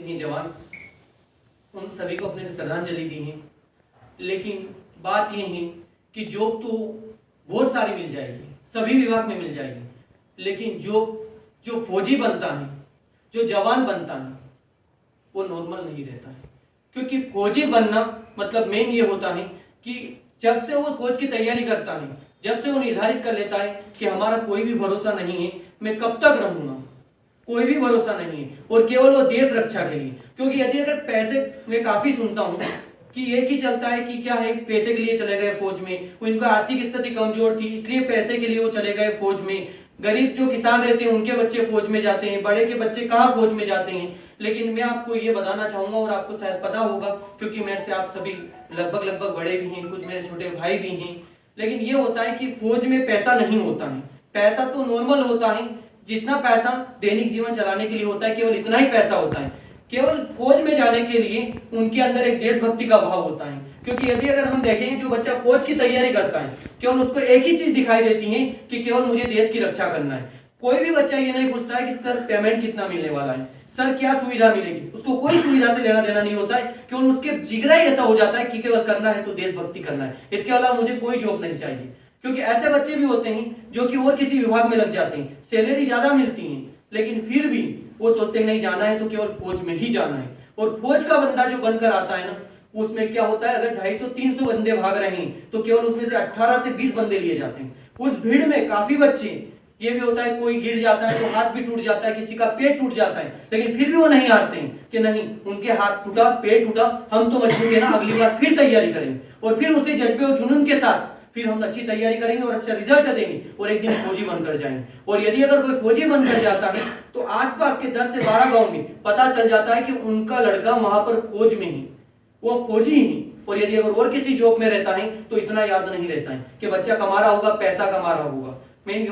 हैं जवान, उन सभी को अपने श्रद्धांजलि दी है। लेकिन बात यह है कि जॉब तो बहुत सारी मिल जाएगी, सभी विभाग में मिल जाएगी, लेकिन जो फौजी बनता है, जो जवान बनता है, वो नॉर्मल नहीं रहता है। क्योंकि फौजी बनना मतलब मेन ये होता है कि जब से वो फौज की तैयारी करता है, जब से वो निर्धारित कर लेता है कि हमारा कोई भी भरोसा नहीं है, मैं कब तक रहूंगा, कोई भी भरोसा नहीं है, और केवल वो देश रक्षा के लिए। क्योंकि यदि अगर पैसे, मैं काफी सुनता हूं कि एक ही चलता है कि क्या है, पैसे के लिए चले गए फौज में, उनका आर्थिक स्थिति कमजोर थी इसलिए पैसे के लिए वो चले गए फौज में। गरीब जो किसान रहते हैं उनके बच्चे फौज में जाते हैं, बड़े के बच्चे कहाँ फौज में जाते हैं। लेकिन मैं आपको ये बताना चाहूंगा, और आपको शायद पता होगा क्योंकि मेरे से आप सभी लगभग बड़े भी हैं, कुछ मेरे छोटे भाई भी हैं। लेकिन ये होता है कि फौज में पैसा नहीं होता है। पैसा तो नॉर्मल होता है, जितना पैसा दैनिक जीवन चलाने के लिए होता है केवल इतना ही पैसा होता है। केवल फौज में जाने के लिए उनके अंदर एक देशभक्ति का भाव होता है। क्योंकि यदि अगर हम देखेंगे, जो बच्चा फौज की तैयारी करता है, केवल उसको एक ही चीज दिखाई देती है कि केवल मुझे देश की रक्षा करना है। कोई भी बच्चा ये नहीं पूछता है कि सर पेमेंट कितना मिलने वाला है, सर क्या सुविधा मिलेगी, उसको कोई सुविधा से लेना देना नहीं होता है। केवल उसके जिगरा ही ऐसा हो जाता है कि केवल करना है तो देशभक्ति करना है, इसके अलावा मुझे कोई जॉब नहीं चाहिए। क्योंकि ऐसे बच्चे भी होते हैं जो कि और किसी विभाग में लग जाते हैं, सैलरी ज्यादा मिलती है, लेकिन फिर भी वो सोचते हैं नहीं जाना है तो केवल फौज में ही जाना है। और फौज का बंदा जो बनकर आता है ना, उसमें क्या होता है, अगर 250-300 बंदे भाग रहे हैं तो केवल उसमें से 18 से 20 बंदे लिए जाते हैं। उस भीड़ में काफी बच्चे, ये भी होता है कोई गिर जाता है तो हाथ भी टूट जाता है, किसी का पेट टूट जाता है, लेकिन फिर भी वो नहीं हारते हैं कि नहीं उनके हाथ टूटा, पेट टूटा, हम तो मजबूत है ना, अगली बार फिर तैयारी करेंगे। और फिर उसी जज्बे और जुनून के साथ फिर हम अच्छी तैयारी करेंगे और अच्छा रिजल्ट देंगे और एक दिन फौजी बनकर जाएंगे। और यदि अगर कोई फौजी बनकर जाता है तो आसपास के 10 से 12 गांव में पता चल जाता है कि उनका लड़का वहां पर फौज में ही, वो फौजी ही। और यदि अगर और किसी जॉब में रहता है तो इतना याद नहीं रहता है कि बच्चा कमा रहा होगा, पैसा कमा रहा होगा।